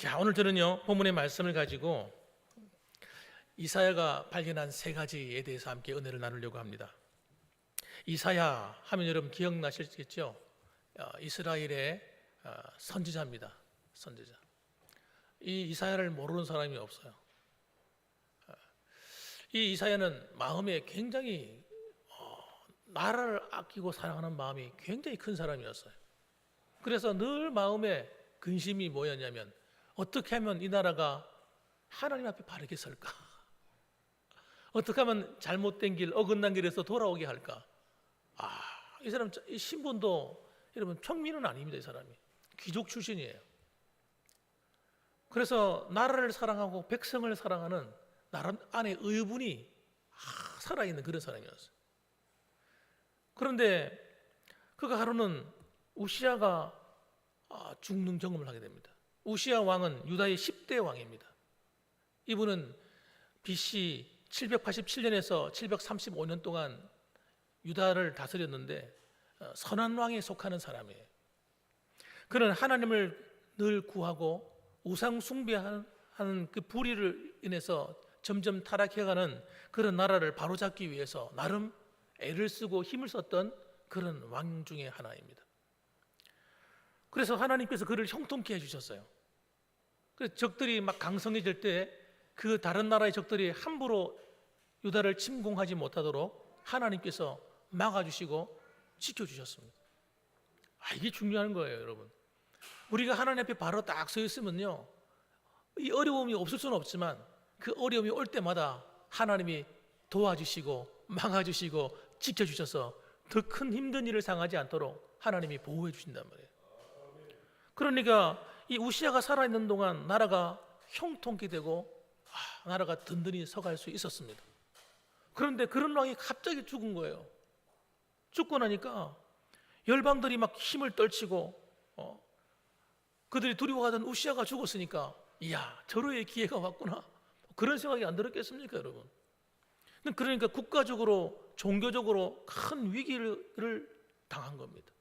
자, 오늘 저는요 본문의 말씀을 가지고 이사야가 발견한 세 가지에 대해서 함께 은혜를 나누려고 합니다. 이사야 하면 여러분 기억나시겠죠? 이스라엘의 선지자입니다. 선지자. 이 이사야를 모르는 사람이 없어요. 이 이사야는 마음에 굉장히 나라를 아끼고 사랑하는 마음이 굉장히 큰 사람이었어요. 그래서 늘 마음에 근심이 뭐였냐면 어떻게 하면 이 나라가 하나님 앞에 바르게 설까? 어떻게 하면 잘못된 길, 어긋난 길에서 돌아오게 할까? 이 사람 이 신분도 여러분 평민은 아닙니다. 이 사람이 귀족 출신이에요. 그래서 나라를 사랑하고 백성을 사랑하는 나라 안에 의분이 살아있는 그런 사람이었어요. 그런데 그가 하루는 우시야가 죽는 경험을 하게 됩니다. 우시야 왕은 유다의 10대 왕입니다. 이분은 BC 787년에서 735년 동안 유다를 다스렸는데 선한 왕에 속하는 사람이에요. 그는 하나님을 늘 구하고 우상 숭배하는 그 불의를 인해서 점점 타락해가는 그런 나라를 바로잡기 위해서 나름 애를 쓰고 힘을 썼던 그런 왕 중에 하나입니다. 그래서 하나님께서 그를 형통케 해주셨어요. 그래서 적들이 막 강성해질 때 그 다른 나라의 적들이 함부로 유다를 침공하지 못하도록 하나님께서 막아주시고 지켜주셨습니다. 이게 중요한 거예요, 여러분. 우리가 하나님 앞에 바로 딱 서 있으면요, 이 어려움이 없을 수는 없지만 그 어려움이 올 때마다 하나님이 도와주시고 막아주시고 지켜주셔서 더 큰 힘든 일을 당하지 않도록 하나님이 보호해 주신단 말이에요. 그러니까 이 우시야가 살아있는 동안 나라가 형통케 되고 나라가 든든히 서갈 수 있었습니다. 그런데 그런 왕이 갑자기 죽은 거예요. 죽고 나니까 열방들이 막 힘을 떨치고 그들이 두려워하던 우시야가 죽었으니까 이야, 절호의 기회가 왔구나, 그런 생각이 안 들었겠습니까, 여러분? 그러니까 국가적으로 종교적으로 큰 위기를 당한 겁니다.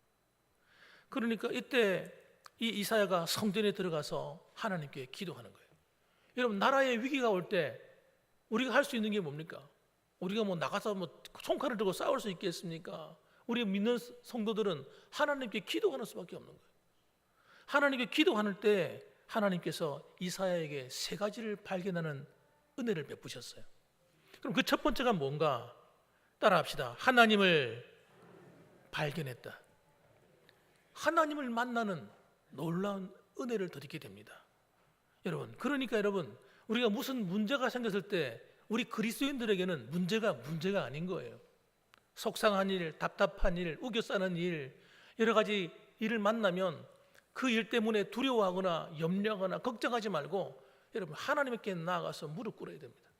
그러니까 이때 이 이사야가 성전에 들어가서 하나님께 기도하는 거예요. 여러분, 나라의 위기가 올 때 우리가 할 수 있는 게 뭡니까? 우리가 나가서 총칼을 들고 싸울 수 있겠습니까? 우리 믿는 성도들은 하나님께 기도하는 수밖에 없는 거예요. 하나님께 기도하는 때 하나님께서 이사야에게 세 가지를 발견하는 은혜를 베푸셨어요. 그럼 그 첫 번째가 뭔가? 따라합시다. 하나님을 발견했다. 하나님을 만나는 놀라운 은혜를 드리게 됩니다. 그러니까 여러분, 우리가 무슨 문제가 생겼을 때 우리 그리스도인들에게는 문제가 아닌 거예요. 속상한 일, 답답한 일, 우겨 싸는 일, 여러 가지 일을 만나면 그 일 때문에 두려워하거나 염려하거나 걱정하지 말고 여러분, 하나님께 나아가서 무릎 꿇어야 됩니다.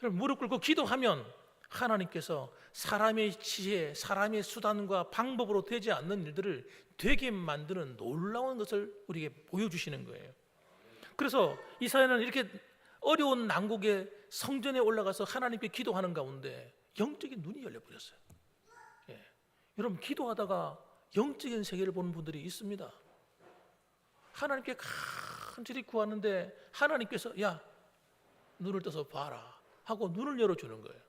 여러분, 무릎 꿇고 기도하면 하나님께서 사람의 지혜, 사람의 수단과 방법으로 되지 않는 일들을 되게 만드는 놀라운 것을 우리에게 보여주시는 거예요. 그래서 이사야는 이렇게 어려운 난국에 성전에 올라가서 하나님께 기도하는 가운데 영적인 눈이 열려버렸어요. 여러분, 기도하다가 영적인 세계를 보는 분들이 있습니다. 하나님께 간절히 구하는데 하나님께서 야, 눈을 떠서 봐라 하고 눈을 열어주는 거예요.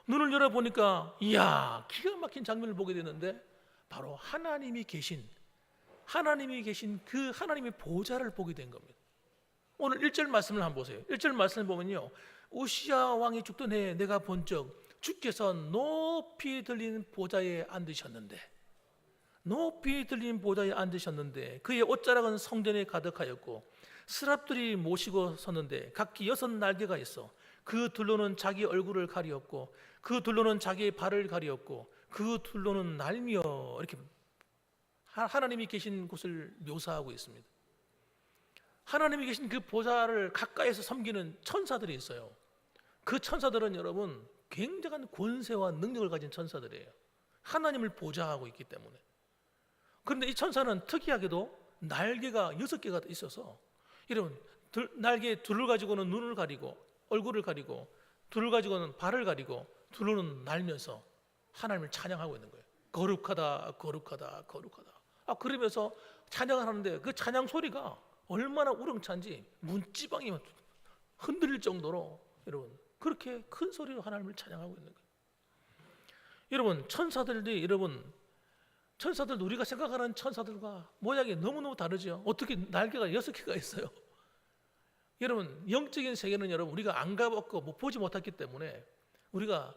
눈을 열어보니까 이야, 기가 막힌 장면을 보게 되는데 바로 하나님이 계신 그 하나님의 보좌를 보게 된 겁니다. 오늘 1절 말씀을 한번 보세요. 1절 말씀을 보면요, 우시야 왕이 죽던 해에 내가 본적 주께서 높이 들린 보좌에 앉으셨는데 그의 옷자락은 성전에 가득하였고 스랍들이 모시고 섰는데 각기 6날개가 있어 그 둘로는 자기 얼굴을 가리었고 그 둘로는 자기의 발을 가리었고 그 둘로는 날며, 이렇게 하나님이 계신 곳을 묘사하고 있습니다. 하나님이 계신 그 보좌를 가까이서 섬기는 천사들이 있어요. 그 천사들은 여러분 굉장한 권세와 능력을 가진 천사들이에요. 하나님을 보좌하고 있기 때문에. 그런데 이 천사는 특이하게도 날개가 6개가 있어서 여러분, 날개 둘을 가지고는 눈을 가리고 얼굴을 가리고, 둘을 가지고는 발을 가리고, 둘로는 날면서 하나님을 찬양하고 있는 거예요. 거룩하다, 거룩하다, 거룩하다. 그러면서 찬양을 하는데 그 찬양 소리가 얼마나 우렁찬지 문지방이 흔들릴 정도로 여러분 그렇게 큰 소리로 하나님을 찬양하고 있는 거예요. 여러분 천사들도 우리가 생각하는 천사들과 모양이 너무너무 다르죠. 어떻게 날개가 6개가 있어요. 여러분 영적인 세계는 여러분 우리가 안 가봤고 보지 못했기 때문에 우리가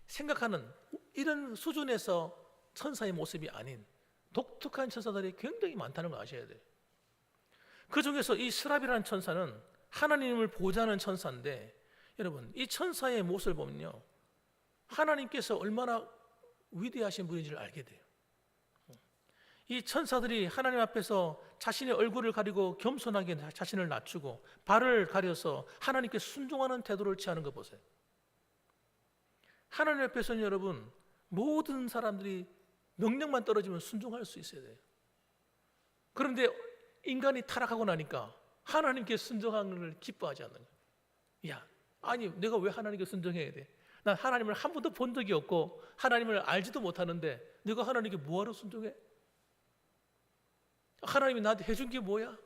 생각하는 이런 수준에서 천사의 모습이 아닌 독특한 천사들이 굉장히 많다는 거 아셔야 돼요. 그 중에서 이 스랍이라는 천사는 하나님을 보좌하는 천사인데 여러분 이 천사의 모습을 보면요 하나님께서 얼마나 위대하신 분인지를 알게 돼요. 이 천사들이 하나님 앞에서 자신의 얼굴을 가리고 겸손하게 자신을 낮추고 발을 가려서 하나님께 순종하는 태도를 취하는 거 보세요. 하나님 앞에서는 여러분 모든 사람들이 명령만 떨어지면 순종할 수 있어야 돼요. 그런데 인간이 타락하고 나니까 하나님께 순종하는 걸 기뻐하지 않는 거예요. 야, 아니 내가 왜 하나님께 순종해야 돼? 난 하나님을 한 번도 본 적이 없고 하나님을 알지도 못하는데 내가 하나님께 뭐하러 순종해? 하나님이 나한테 해준 게 뭐야?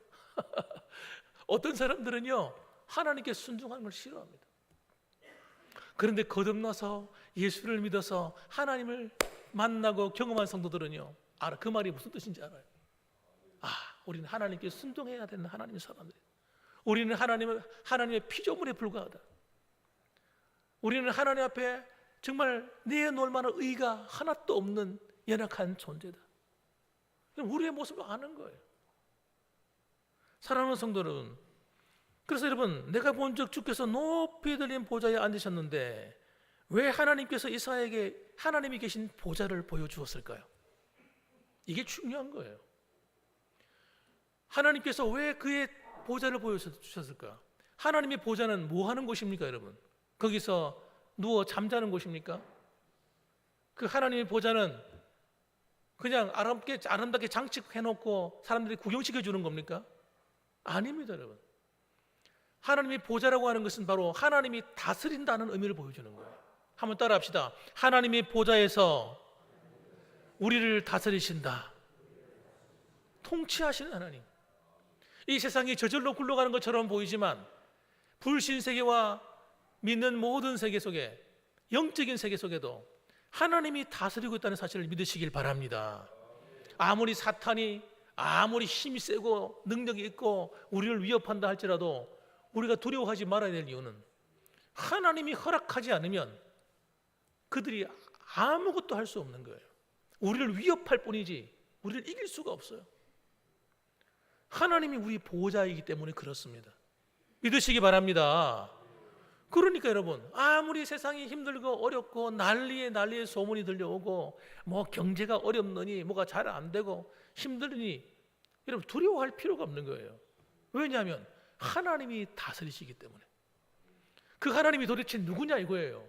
어떤 사람들은요 하나님께 순종하는 걸 싫어합니다. 그런데 거듭나서 예수를 믿어서 하나님을 만나고 경험한 성도들은요 그 말이 무슨 뜻인지 알아요. 우리는 하나님께 순종해야 되는 하나님의 사람들이에요. 우리는 하나님의 피조물에 불과하다. 우리는 하나님 앞에 정말 내놓을 만한 의가 하나도 없는 연약한 존재다. 우리의 모습을 아는 거예요. 사랑하는 성도는 그래서 여러분 내가 본 적 주께서 높이 들린 보좌에 앉으셨는데 왜 하나님께서 이사야에게 하나님이 계신 보좌를 보여주었을까요? 이게 중요한 거예요. 하나님께서 왜 그의 보좌를 보여주셨을까? 하나님의 보좌는 뭐 하는 곳입니까 여러분? 거기서 누워 잠자는 곳입니까? 그 하나님의 보좌는 그냥 아름답게 장식해놓고 사람들이 구경시켜 주는 겁니까? 아닙니다 여러분. 하나님의 보좌라고 하는 것은 바로 하나님이 다스린다는 의미를 보여주는 거예요. 한번 따라 합시다. 하나님의 보좌에서 우리를 다스리신다. 통치하시는 하나님. 이 세상이 저절로 굴러가는 것처럼 보이지만 불신세계와 믿는 모든 세계 속에 영적인 세계 속에도 하나님이 다스리고 있다는 사실을 믿으시길 바랍니다. 아무리 사탄이 아무리 힘이 세고 능력이 있고 우리를 위협한다 할지라도 우리가 두려워하지 말아야 될 이유는 하나님이 허락하지 않으면 그들이 아무것도 할 수 없는 거예요. 우리를 위협할 뿐이지 우리를 이길 수가 없어요. 하나님이 우리 보호자이기 때문에 그렇습니다. 믿으시기 바랍니다. 그러니까 여러분 아무리 세상이 힘들고 어렵고 난리에 소문이 들려오고 뭐 경제가 어렵느니 뭐가 잘 안 되고 힘들으니 여러분 두려워할 필요가 없는 거예요. 왜냐하면 하나님이 다스리시기 때문에. 그 하나님이 도대체 누구냐 이거예요.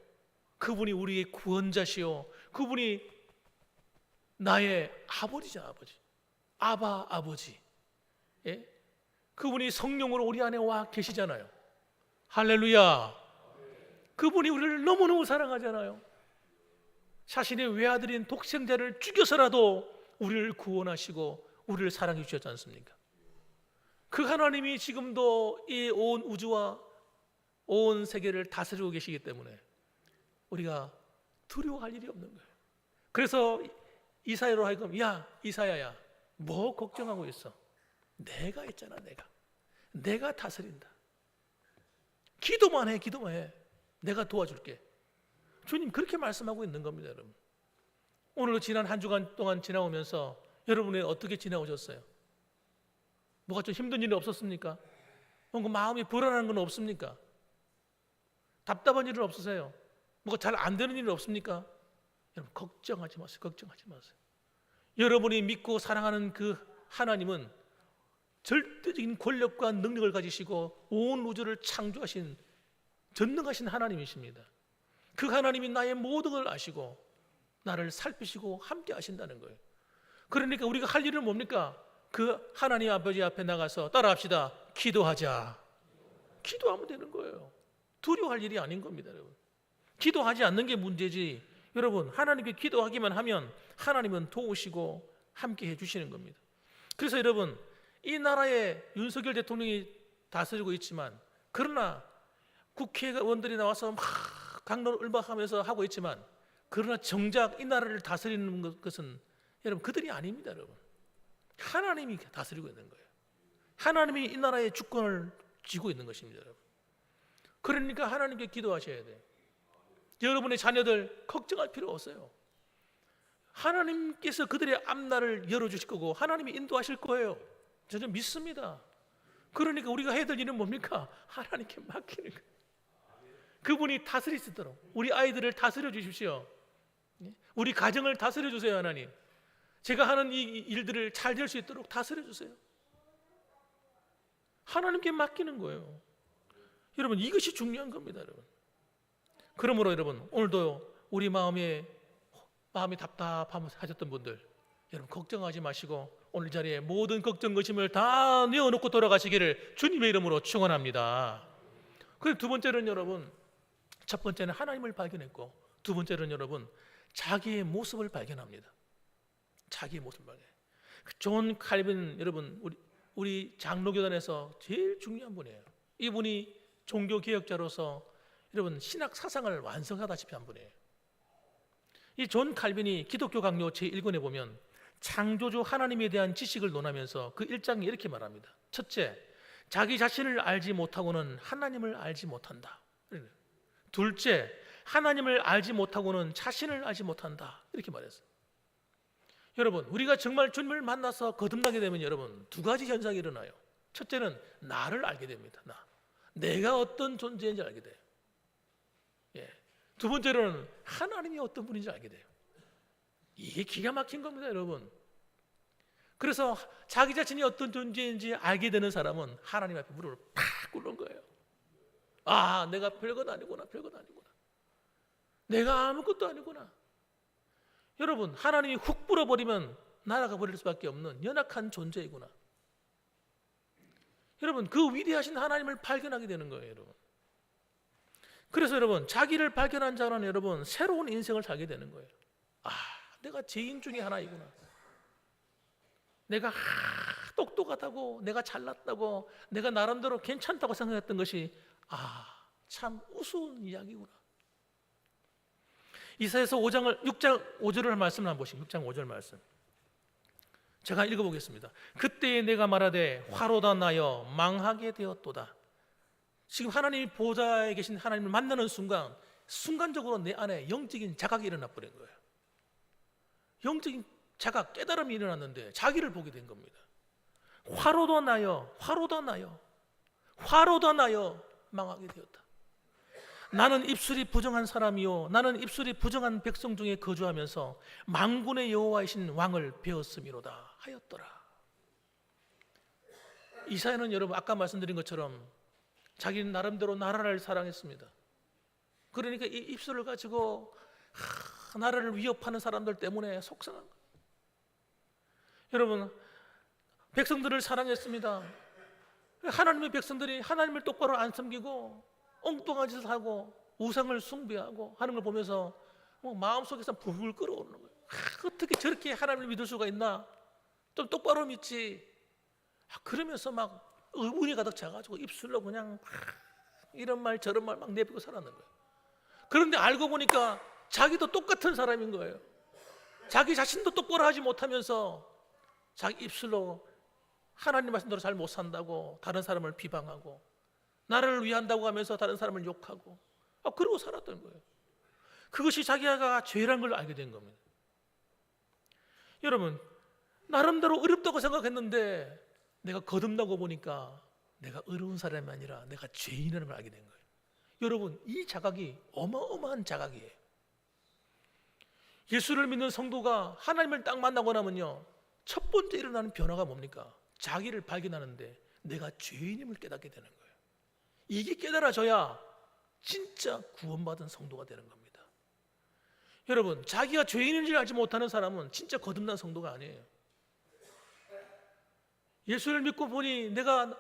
그분이 우리의 구원자시요 그분이 나의 아버지죠. 아버지. 예? 그분이 성령으로 우리 안에 와 계시잖아요. 할렐루야. 그분이 우리를 너무너무 사랑하잖아요. 자신의 외아들인 독생자를 죽여서라도 우리를 구원하시고 우리를 사랑해 주셨지 않습니까? 그 하나님이 지금도 이 온 우주와 온 세계를 다스리고 계시기 때문에 우리가 두려워할 일이 없는 거예요. 그래서 이사야로 하여금 야 이사야야 뭐 걱정하고 있어? 내가 있잖아. 내가 다스린다. 기도만 해. 내가 도와줄게. 주님 그렇게 말씀하고 있는 겁니다. 여러분 오늘도 지난 한 주간 동안 지나오면서 여러분이 어떻게 지나오셨어요? 뭐가 좀 힘든 일이 없었습니까? 뭔가 마음이 불안한 건 없습니까? 답답한 일은 없으세요? 뭐가 잘 안 되는 일은 없습니까? 여러분 걱정하지 마세요. 여러분이 믿고 사랑하는 그 하나님은 절대적인 권력과 능력을 가지시고 온 우주를 창조하신 전능하신 하나님이십니다. 그 하나님이 나의 모든 걸 아시고 나를 살피시고 함께 하신다는 거예요. 그러니까 우리가 할 일은 뭡니까? 그 하나님 아버지 앞에 나가서 따라합시다. 기도하자. 기도하면 되는 거예요. 두려워할 일이 아닌 겁니다. 여러분 기도하지 않는 게 문제지. 여러분 하나님께 기도하기만 하면 하나님은 도우시고 함께 해주시는 겁니다. 그래서 여러분 이 나라에 윤석열 대통령이 다스리고 있지만, 그러나 국회의원들이 나와서 막 강론을박하면서 하고 있지만, 그러나 정작 이 나라를 다스리는 것은 여러분 그들이 아닙니다. 여러분, 하나님이 다스리고 있는 거예요. 하나님이 이 나라의 주권을 쥐고 있는 것입니다. 여러분, 그러니까 하나님께 기도하셔야 돼요. 여러분의 자녀들 걱정할 필요 없어요. 하나님께서 그들의 앞날을 열어주실 거고 하나님이 인도하실 거예요. 저는 믿습니다. 그러니까 우리가 해야 될 일은 뭡니까? 하나님께 맡기는 거예요. 그분이 다스리시도록 우리 아이들을 다스려 주십시오. 우리 가정을 다스려 주세요. 하나님, 제가 하는 이 일들을 잘 될 수 있도록 다스려 주세요. 하나님께 맡기는 거예요. 여러분, 이것이 중요한 겁니다. 여러분, 그러므로 여러분, 오늘도 우리 마음이 답답하셨던 분들, 여러분 걱정하지 마시고 오늘 자리에 모든 걱정 의심을 다 내어놓고 돌아가시기를 주님의 이름으로 축원합니다. 그리고 두 번째는 여러분, 첫 번째는 하나님을 발견했고, 두 번째는 여러분 자기의 모습을 발견합니다. 자기의 모습을 발견. 존 칼빈, 여러분 우리 장로교단에서 제일 중요한 분이에요. 이분이 종교 개혁자로서 여러분 신학 사상을 완성하다시피 한 분이에요. 이 존 칼빈이 기독교 강요 제1권에 보면 창조주 하나님에 대한 지식을 논하면서 그 1장에 이렇게 말합니다. 첫째, 자기 자신을 알지 못하고는 하나님을 알지 못한다. 둘째, 하나님을 알지 못하고는 자신을 알지 못한다. 이렇게 말했어요. 여러분, 우리가 정말 주님을 만나서 거듭나게 되면 여러분 두 가지 현상이 일어나요. 첫째는 나를 알게 됩니다. 내가 어떤 존재인지 알게 돼요. 두 번째로는 하나님이 어떤 분인지 알게 돼요. 이게 기가 막힌 겁니다, 여러분. 그래서 자기 자신이 어떤 존재인지 알게 되는 사람은 하나님 앞에 무릎을 팍 꿇는 거예요. 아, 내가 별것 아니구나, 별것 아니구나. 내가 아무것도 아니구나. 여러분, 하나님이 훅 불어버리면 날아가 버릴 수밖에 없는 연약한 존재이구나. 여러분, 그 위대하신 하나님을 발견하게 되는 거예요, 여러분. 그래서 여러분, 자기를 발견한 자는 여러분 새로운 인생을 살게 되는 거예요. 아, 내가 죄인 중에 하나이구나. 내가 똑똑하다고, 내가 잘났다고, 내가 나름대로 괜찮다고 생각했던 것이 참 우스운 이야기구나. 이사야서 6장 5절을 말씀을 한번 보시죠. 6장 5절 말씀 제가 읽어보겠습니다. 그때에 내가 말하되 화로다 나여 망하게 되었도다. 지금 하나님이 보좌에 계신 하나님을 만나는 순간적으로 내 안에 영적인 자각이 일어나 버린 거예요. 영적인 자각, 깨달음이 일어났는데 자기를 보게 된 겁니다. 화로다 나여, 화로다 나여, 화로다 나여 망하게 되었다. 나는 입술이 부정한 사람이요, 나는 입술이 부정한 백성 중에 거주하면서 만군의 여호와이신 왕을 배웠음이로다 하였더라. 이사야는 여러분 아까 말씀드린 것처럼 자기는 나름대로 나라를 사랑했습니다. 그러니까 이 입술을 가지고 나라를 위협하는 사람들 때문에 속상한 거예요. 여러분, 백성들을 사랑했습니다. 하나님의 백성들이 하나님을 똑바로 안 섬기고 엉뚱한 짓을 하고 우상을 숭배하고 하는 걸 보면서 마음속에서 불을 끓어오르는 거예요. 어떻게 저렇게 하나님을 믿을 수가 있나? 좀 똑바로 믿지. 그러면서 막 의문이 가득 차가지고 입술로 그냥 이런 말 저런 말 막 내뱉고 살았는 거예요. 그런데 알고 보니까 자기도 똑같은 사람인 거예요. 자기 자신도 똑바로 하지 못하면서 자기 입술로 하나님 말씀대로 잘 못 산다고 다른 사람을 비방하고 나라를 위한다고 하면서 다른 사람을 욕하고 그러고 살았던 거예요. 그것이 자기가 죄라는 걸 알게 된 겁니다. 여러분, 나름대로 어렵다고 생각했는데 내가 거듭나고 보니까 내가 어려운 사람이 아니라 내가 죄인이라는 걸 알게 된 거예요. 여러분, 이 자각이 어마어마한 자각이에요. 예수를 믿는 성도가 하나님을 딱 만나고 나면요, 첫 번째 일어나는 변화가 뭡니까? 자기를 발견하는데 내가 죄인임을 깨닫게 되는 거예요. 이게 깨달아져야 진짜 구원받은 성도가 되는 겁니다. 여러분, 자기가 죄인인지 알지 못하는 사람은 진짜 거듭난 성도가 아니에요. 예수를 믿고 보니 내가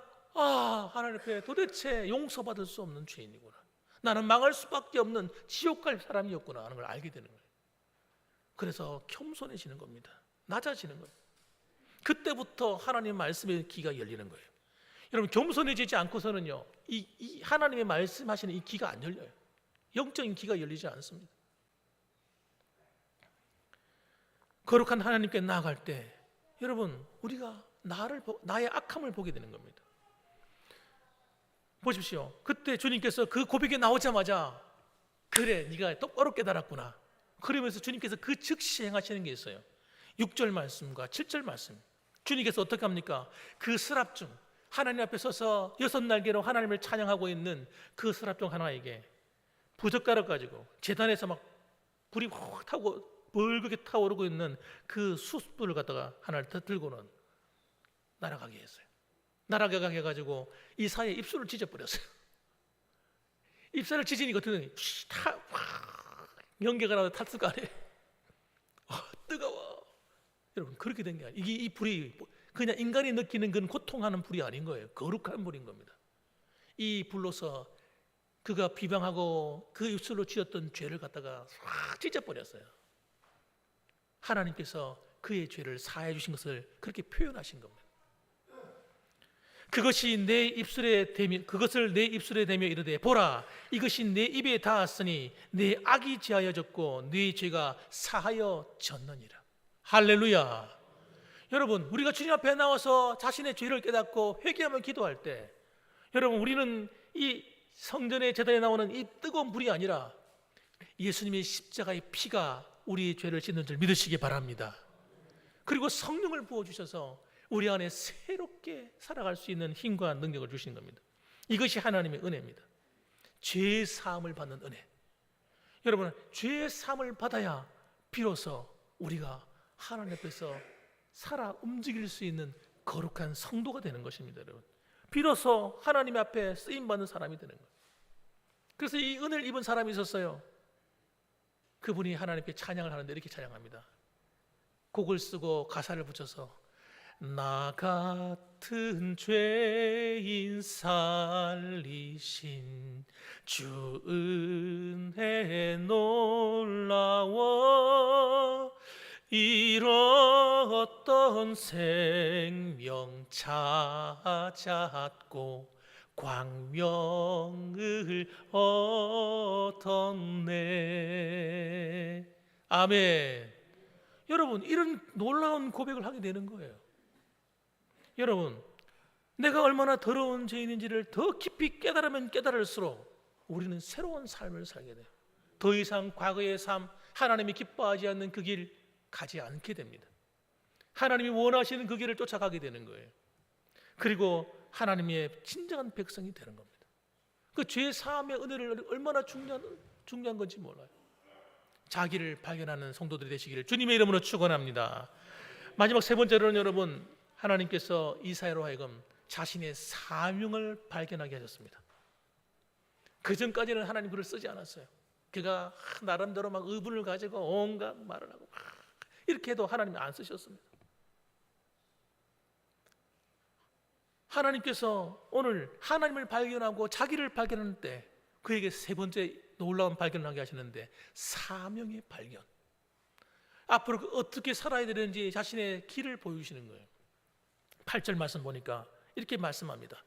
하나님 앞에 도대체 용서받을 수 없는 죄인이구나. 나는 망할 수밖에 없는 지옥 갈 사람이었구나 하는 걸 알게 되는 거예요. 그래서 겸손해지는 겁니다. 낮아지는 겁니다. 그때부터 하나님 말씀의 귀가 열리는 거예요. 여러분, 겸손해지지 않고서는요, 이 하나님의 말씀하시는 이 귀가 안 열려요. 영적인 귀가 열리지 않습니다. 거룩한 하나님께 나아갈 때 여러분, 우리가 나의 악함을 보게 되는 겁니다. 보십시오. 그때 주님께서 그 고백에 나오자마자 그래, 네가 똑바로 깨달았구나. 그러면서 주님께서 그 즉시 행하시는 게 있어요. 6절 말씀과 7절 말씀. 주님께서 어떻게 합니까? 그 스랍 중 하나님 앞에 서서 6날개로 하나님을 찬양하고 있는 그 스랍 중 하나에게 부젓가락 가지고 제단에서 막 불이 확 타고 벌겋게 타오르고 있는 그 숯불을 갖다가 하나를 더 들고는 날아가게 했어요. 날아가게 해가지고 이사의 입술을 찢어버렸어요. 입술을 찢으니까 어떻게 연기가 나서 탈수가 안해. 뜨거워. 여러분, 그렇게 된 게 아니에요. 이 불이 그냥 인간이 느끼는 그런 고통하는 불이 아닌 거예요. 거룩한 불인 겁니다. 이 불로서 그가 비방하고 그 입술로 지었던 죄를 갖다가 확 찢어버렸어요. 하나님께서 그의 죄를 사해 주신 것을 그렇게 표현하신 겁니다. 그것을 내 입술에 대며 이르되 보라, 이것이 내 입에 닿았으니 내 악이 지하여졌고 내 죄가 사하여졌느니라. 할렐루야. 여러분, 우리가 주님 앞에 나와서 자신의 죄를 깨닫고 회개하며 기도할 때 여러분, 우리는 이 성전의 제단에 나오는 이 뜨거운 불이 아니라 예수님의 십자가의 피가 우리의 죄를 씻는 줄 믿으시기 바랍니다. 그리고 성령을 부어주셔서 우리 안에 새롭게 살아갈 수 있는 힘과 능력을 주시는 겁니다. 이것이 하나님의 은혜입니다. 죄 사함을 받는 은혜. 여러분, 죄 사함을 받아야 비로소 우리가 하나님 앞에서 살아 움직일 수 있는 거룩한 성도가 되는 것입니다. 여러분, 비로소 하나님 앞에 쓰임받는 사람이 되는 거예요. 그래서 이 은혜를 입은 사람이 있었어요. 그분이 하나님께 찬양을 하는데 이렇게 찬양합니다. 곡을 쓰고 가사를 붙여서 나 같은 죄인 살리신 주 은혜 놀라워 잃었던 생명 찾았고 광명을 얻었네. 아멘. 여러분, 이런 놀라운 고백을 하게 되는 거예요. 여러분, 내가 얼마나 더러운 죄인인지를 더 깊이 깨달으면 깨달을수록 우리는 새로운 삶을 살게 돼요. 더 이상 과거의 삶, 하나님이 기뻐하지 않는 그 길 가지 않게 됩니다. 하나님이 원하시는 그 길을 쫓아가게 되는 거예요. 그리고 하나님의 진정한 백성이 되는 겁니다. 그 죄 사함의 은혜를 얼마나 중요한 건지 몰라요. 자기를 발견하는 성도들이 되시기를 주님의 이름으로 축원합니다. 마지막 세 번째로는 여러분, 하나님께서 이사야로 하여금 자신의 사명을 발견하게 하셨습니다. 그 전까지는 하나님 그를 쓰지 않았어요. 그가 나름대로 막 의분을 가지고 온갖 말을 하고 이렇게 해도 하나님이 안 쓰셨습니다. 하나님께서 오늘 하나님을 발견하고 자기를 발견하는 때 그에게 세 번째 놀라운 발견을 하게 하시는데, 사명의 발견. 앞으로 어떻게 살아야 되는지 자신의 길을 보여주시는 거예요. 8절 말씀 보니까 이렇게 말씀합니다.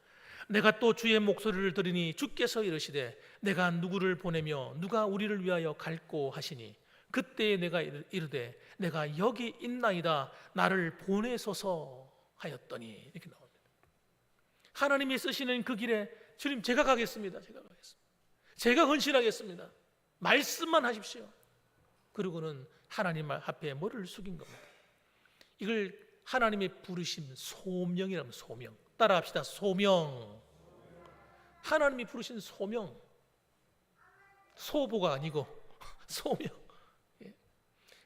내가 또 주의 목소리를 들으니 주께서 이르시되 내가 누구를 보내며 누가 우리를 위하여 갈꼬 하시니 그때에 내가 이르되 내가 여기 있나이다 나를 보내소서 하였더니, 이렇게 나옵니다. 하나님이 쓰시는 그 길에 주님, 제가 가겠습니다. 제가 헌신하겠습니다. 말씀만 하십시오. 그리고는 하나님 앞에 머리를 숙인 겁니다. 이걸 하나님의 부르심 소명이라면 소명. 따라합시다. 소명. 하나님이 부르신 소명. 소보가 아니고 소명.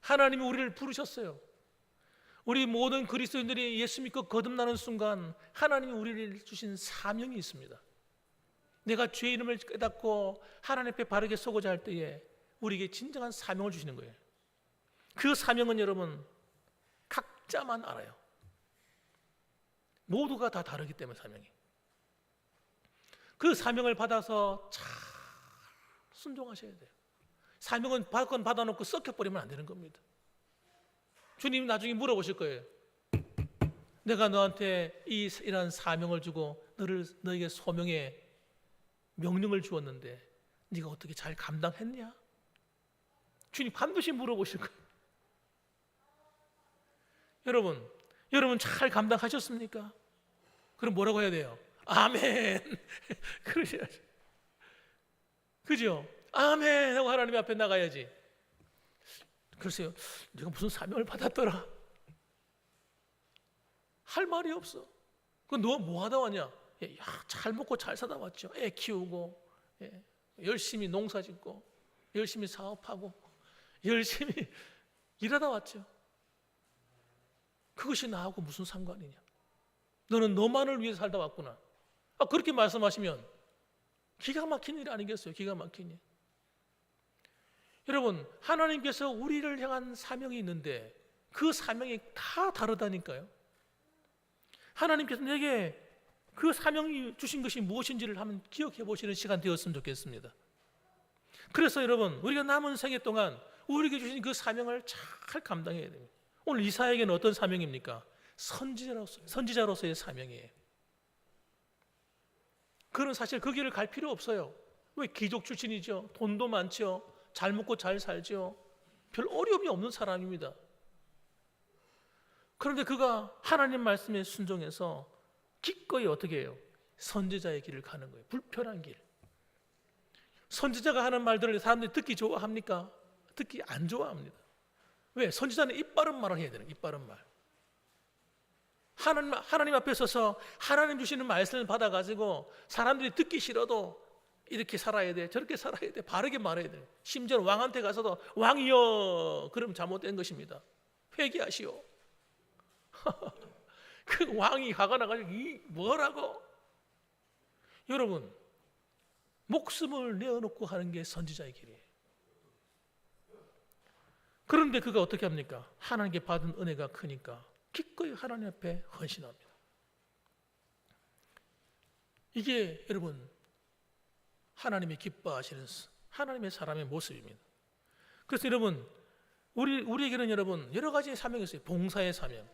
하나님이 우리를 부르셨어요. 우리 모든 그리스도인들이 예수 믿고 거듭나는 순간 하나님이 우리를 주신 사명이 있습니다. 내가 죄 이름을 깨닫고 하나님 앞에 바르게 서고자 할 때에 우리에게 진정한 사명을 주시는 거예요. 그 사명은 여러분 각자만 알아요. 모두가 다 다르기 때문에 사명이. 그 사명을 받아서 잘 순종하셔야 돼요. 사명은 받아놓고 썩혀버리면 안 되는 겁니다. 주님 나중에 물어보실 거예요. 내가 너한테 이러한 사명을 주고 너에게 소명의 명령을 주었는데 네가 어떻게 잘 감당했냐? 주님 반드시 물어보실 거예요. 여러분 잘 감당하셨습니까? 그럼 뭐라고 해야 돼요? 아멘. 그러셔야죠. 그죠? 아멘 하고 하나님 앞에 나가야지. 글쎄요, 내가 무슨 사명을 받았더라? 할 말이 없어. 그 너 뭐 하다 왔냐? 잘 먹고 잘 사다 왔죠. 애 키우고, 열심히 농사 짓고, 열심히 사업하고, 열심히 일하다 왔죠. 그것이 나하고 무슨 상관이냐? 너는 너만을 위해 살다 왔구나. 그렇게 말씀하시면 기가 막힌 일 아니겠어요? 기가 막힌 일. 여러분, 하나님께서 우리를 향한 사명이 있는데 그 사명이 다 다르다니까요. 하나님께서 내게 그 사명이 주신 것이 무엇인지를 한번 기억해 보시는 시간 되었으면 좋겠습니다. 그래서 여러분, 우리가 남은 생애 동안 우리에게 주신 그 사명을 잘 감당해야 됩니다. 오늘 이사야에게는 어떤 사명입니까? 선지자로서의 사명이에요. 그는 사실 그 길을 갈 필요 없어요. 왜? 귀족 출신이죠. 돈도 많죠. 잘 먹고 잘 살죠. 별 어려움이 없는 사람입니다. 그런데 그가 하나님 말씀에 순종해서 기꺼이 어떻게 해요? 선지자의 길을 가는 거예요. 불편한 길. 선지자가 하는 말들을 사람들이 듣기 좋아합니까? 듣기 안 좋아합니다. 왜? 선지자는 입 바른 말을 해야 되는, 입 바른 말. 하나님 앞에 서서 하나님 주시는 말씀을 받아가지고 사람들이 듣기 싫어도 이렇게 살아야 돼, 저렇게 살아야 돼, 바르게 말해야 돼. 심지어 왕한테 가서도 왕이여, 그럼 잘못된 것입니다. 회개하시오. 그 왕이 화가 나가지고 이 뭐라고? 여러분, 목숨을 내어놓고 하는 게 선지자의 길이에요. 그런데 그가 어떻게 합니까? 하나님께 받은 은혜가 크니까 기꺼이 하나님 앞에 헌신합니다. 이게 여러분 하나님이 기뻐하시는 하나님의 사람의 모습입니다. 그래서 여러분 우리에게는 여러분 여러 가지 사명이 있어요. 봉사의 사명.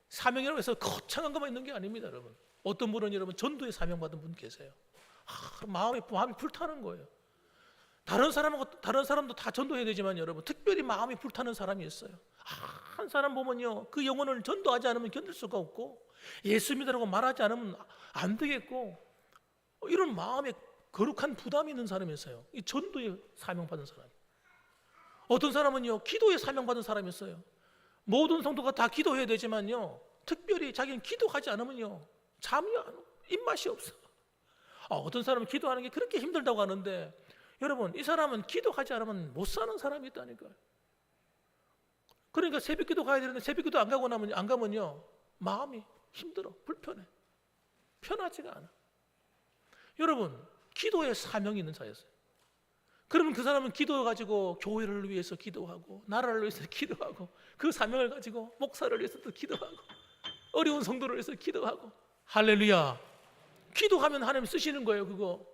사명이라고 해서 거창한 것만 있는 게 아닙니다, 여러분. 어떤 분은 여러분 전도의 사명 받은 분 계세요. 마음이 불타는 거예요. 다른 사람도 다 전도해야 되지만 여러분 특별히 마음이 불타는 사람이 있어요. 한 사람 보면요, 그 영혼을 전도하지 않으면 견딜 수가 없고 예수 믿으라고 말하지 않으면 안 되겠고 이런 마음에 거룩한 부담이 있는 사람이 있어요. 이 전도의 사명 받은 사람. 어떤 사람은요 기도의 사명 받은 사람이 있어요. 모든 성도가 다 기도해야 되지만요 특별히 자기는 기도하지 않으면요 잠이 입맛이 없어. 어떤 사람은 기도하는 게 그렇게 힘들다고 하는데 여러분 이 사람은 기도하지 않으면 못 사는 사람이 있다니까요. 그러니까 새벽기도 가야 되는데 새벽기도 안 가면요 마음이 힘들어, 불편해, 편하지가 않아. 여러분 기도에 사명이 있는 자였어요. 그러면 그 사람은 기도 가지고 교회를 위해서 기도하고 나라를 위해서 기도하고 그 사명을 가지고 목사를 위해서 또 기도하고 어려운 성도를 위해서 기도하고 할렐루야. 기도하면 하나님 쓰시는 거예요, 그거.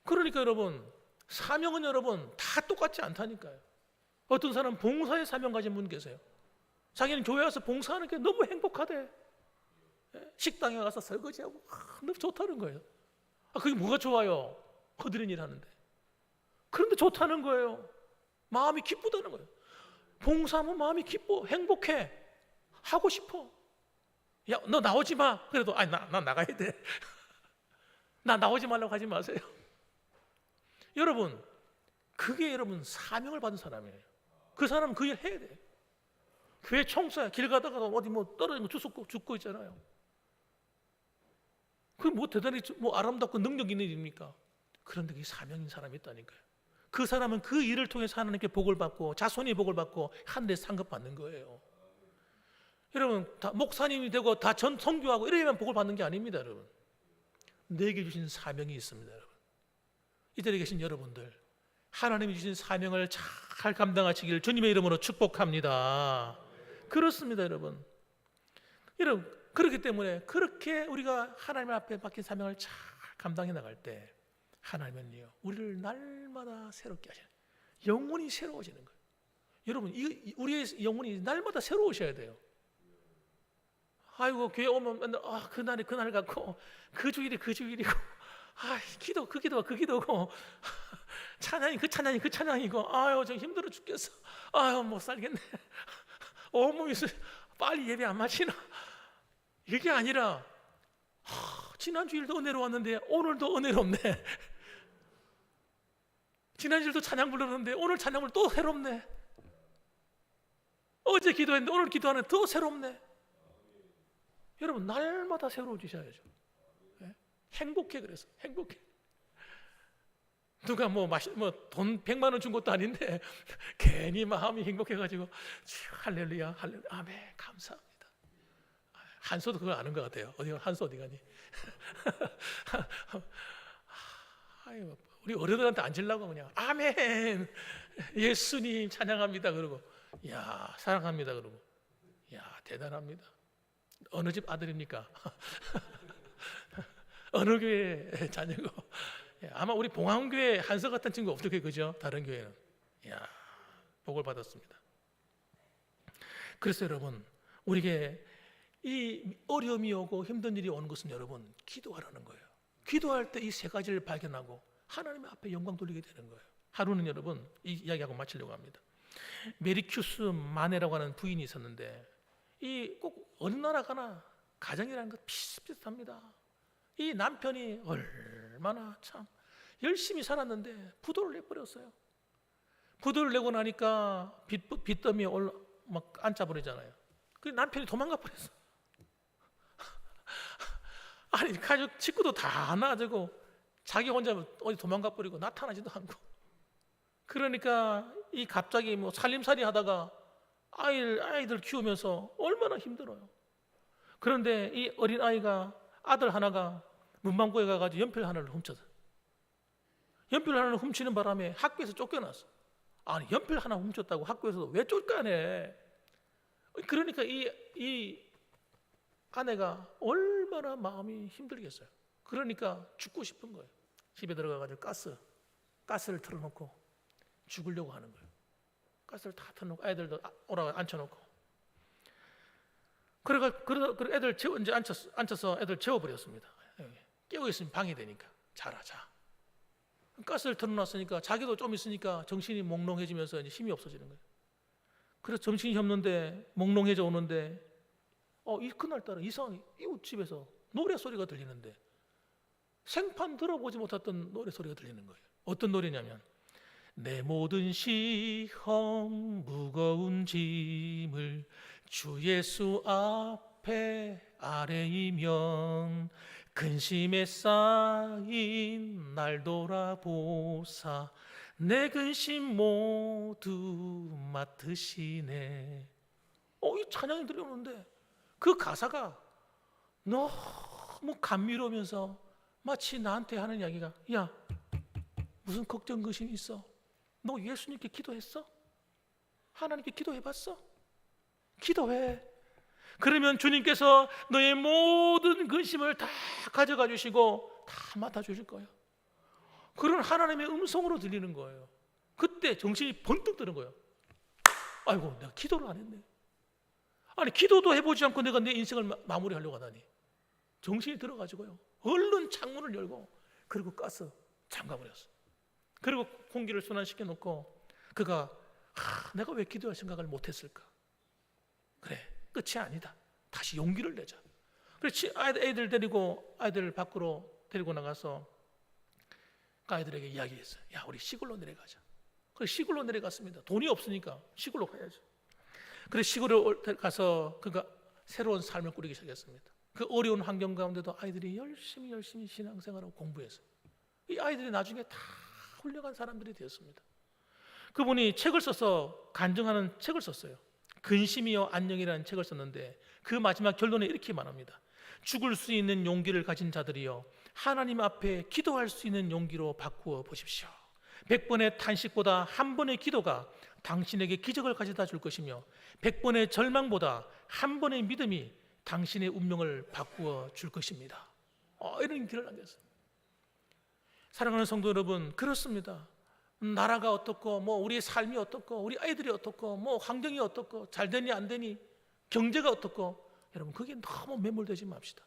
그러니까 여러분 사명은 여러분 다 똑같지 않다니까요. 어떤 사람 봉사의 사명 가진 분 계세요. 자기는 교회 와서 봉사하는 게 너무 행복하대. 식당에 가서 설거지하고 너무 좋다는 거예요. 그게 뭐가 좋아요? 거드는 일 하는데. 그런데 좋다는 거예요. 마음이 기쁘다는 거예요. 봉사하면 마음이 기뻐, 행복해, 하고 싶어. 야, 너 나오지 마. 그래도 나 나가야 돼. 나 나오지 말라고 하지 마세요. 여러분 그게 여러분 사명을 받은 사람이에요. 그 사람은 그 일 해야 돼. 교회 청소야. 길 가다가 어디 떨어진 거 죽고 있잖아요. 그게 대단히 아름답고 능력 있는 일입니까? 그런데 그게 사명인 사람이 있다니까요. 그 사람은 그 일을 통해서 하나님께 복을 받고 자손이 복을 받고 하늘에 상급 받는 거예요. 여러분 다 목사님이 되고 다 선교하고 이러면 복을 받는 게 아닙니다, 여러분. 내게 주신 사명이 있습니다, 여러분. 이 자리에 계신 여러분들 하나님이 주신 사명을 잘 감당하시길 주님의 이름으로 축복합니다. 그렇습니다, 여러분. 그렇기 때문에 그렇게 우리가 하나님 앞에 맡긴 사명을 잘 감당해 나갈 때 하나님은요 우리를 날마다 새롭게 하시는, 영원히 새로워지는 거예요. 여러분, 우리의 영혼이 날마다 새로우셔야 돼요. 아이고, 교회 오면 맨날 그날이 그날 같고 그 주일이 그 주일이고, 기도 그 기도가 그 기도고, 찬양이 그 찬양이 그 찬양이고, 아유 저 힘들어 죽겠어, 아유 못 살겠네, 온몸이 빨리 예배 안 마치나. 이게 아니라 지난 주일도 은혜로웠는데 오늘도 은혜롭네. 지난 주일도 찬양 불렀는데 오늘 찬양 불러 또 새롭네. 어제 기도했는데 오늘 기도하는 더 새롭네. 여러분, 날마다 새로워지셔야죠. 네? 행복해. 그래서 행복해. 누가 돈 100만 원 준 것도 아닌데 괜히 마음이 행복해가지고 할렐루야 할렐루야 아멘 감사합니다. 한소도 그걸 아는 것 같아요. 한소 어디 가니? 아유, 우리 어른들한테 앉으려고 그냥 아멘 예수님 찬양합니다 그러고, 야 사랑합니다 그러고, 야 대단합니다. 어느 집 아들입니까? 어느 교회 자녀고? 아마 우리 봉황교회 한서 같은 친구 없죠, 그죠? 다른 교회는. 야 복을 받았습니다. 그래서 여러분, 우리에게 이 어려움이 오고 힘든 일이 오는 것은 여러분 기도하라는 거예요. 기도할 때 이 세 가지를 발견하고 하나님 앞에 영광 돌리게 되는 거예요. 하루는 여러분 이 이야기하고 마치려고 합니다. 메리큐스 마네라고 하는 부인이 있었는데, 이 꼭 어느 나라 가나 가정이라는 것 비슷비슷합니다. 이 남편이 얼마나 참 열심히 살았는데 부도를 내버렸어요. 부도를 내고 나니까 빚더미에 막 앉아버리잖아요. 그 남편이 도망가 버렸어. 아니 가족 친구도 다 나아지고 자기 혼자 어디 도망가 버리고 나타나지도 않고. 그러니까 이 갑자기 살림살이 하다가 아이들 키우면서 얼마나 힘들어요. 그런데 이 어린 아이가, 아들 하나가 문방구에 가가지고 연필 하나를 훔쳤어. 연필 하나를 훔치는 바람에 학교에서 쫓겨났어. 아니 연필 하나 훔쳤다고 학교에서 왜 쫓겨내? 그러니까 이 아내가 얼마나 마음이 힘들겠어요. 그러니까 죽고 싶은 거예요. 집에 들어가가지고 가스를 틀어놓고 죽으려고 하는 거예요. 가스를 다 틀어놓고 애들도 오라고 앉혀놓고, 그러다 애들 이제 앉혀서 애들 재워버렸습니다. 깨어있으면 방해되니까 자라. 가스를 틀어놨으니까 자기도 좀 있으니까 정신이 몽롱해지면서 이제 힘이 없어지는 거예요. 그래서 정신이 없는데 몽롱해져 오는데 그날따라 이상하게 이웃집에서 노래소리가 들리는데 생판 들어보지 못했던 노래소리가 들리는 거예요. 어떤 노래냐면, 내 모든 시험 무거운 짐을 주 예수 앞에 아뢰이면 근심에 쌓인 날 돌아보사 내 근심 모두 맡으시네. 이 찬양이 들려오는데 그 가사가 너무 감미로우면서 마치 나한테 하는 이야기가, 야 무슨 걱정 근심이 있어? 너 예수님께 기도했어? 하나님께 기도해봤어? 기도해. 그러면 주님께서 너의 모든 근심을 다 가져가 주시고 다 맡아주실 거예요. 그런 하나님의 음성으로 들리는 거예요. 그때 정신이 번뜩 드는 거예요. 아이고 내가 기도를 안 했네. 아니 기도도 해보지 않고 내가 내 인생을 마무리하려고 하다니. 정신이 들어가지고요, 얼른 창문을 열고 그리고 가스 잠가버렸어. 그리고 공기를 순환시켜 놓고 그가 내가 왜 기도할 생각을 못했을까? 그래, 끝이 아니다. 다시 용기를 내자. 그래서 애들 데리고 아이들 밖으로 데리고 나가서 그 아이들에게 이야기했어요. 야 우리 시골로 내려가자. 그래서 시골로 내려갔습니다. 돈이 없으니까 시골로 가야죠. 그래서 시골에 가서 그가 새로운 삶을 꾸리기 시작했습니다. 그 어려운 환경 가운데도 아이들이 열심히 신앙생활하고 공부했어요. 이 아이들이 나중에 다 훌륭한 사람들이 되었습니다. 그분이 책을 써서 간증하는 책을 썼어요. 근심이여 안녕이라는 책을 썼는데 그 마지막 결론에 이렇게 말합니다. 죽을 수 있는 용기를 가진 자들이여 하나님 앞에 기도할 수 있는 용기로 바꾸어 보십시오. 100번의 탄식보다 한 번의 기도가 당신에게 기적을 가져다 줄 것이며 100번의 절망보다 한 번의 믿음이 당신의 운명을 바꾸어 줄 것입니다. 이런 길을 남겼어요. 사랑하는 성도 여러분, 그렇습니다. 나라가 어떻고 뭐 우리의 삶이 어떻고 우리 아이들이 어떻고 뭐 환경이 어떻고 잘 되니 안 되니 경제가 어떻고, 여러분 그게 너무 매몰되지 맙시다.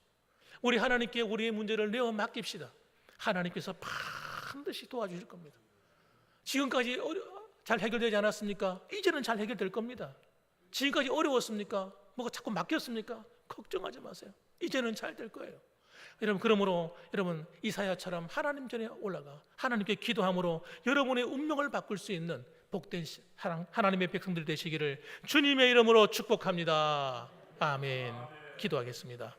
우리 하나님께 우리의 문제를 내어 맡깁시다. 하나님께서 반드시 도와주실 겁니다. 지금까지 잘 해결되지 않았습니까? 이제는 잘 해결될 겁니다. 지금까지 어려웠습니까? 뭐가 자꾸 막혔습니까? 걱정하지 마세요. 이제는 잘 될 거예요. 여러분, 그러므로 여러분 이사야처럼 하나님 전에 올라가 하나님께 기도함으로 여러분의 운명을 바꿀 수 있는 복된 하나님의 백성들 되시기를 주님의 이름으로 축복합니다. 아멘. 기도하겠습니다.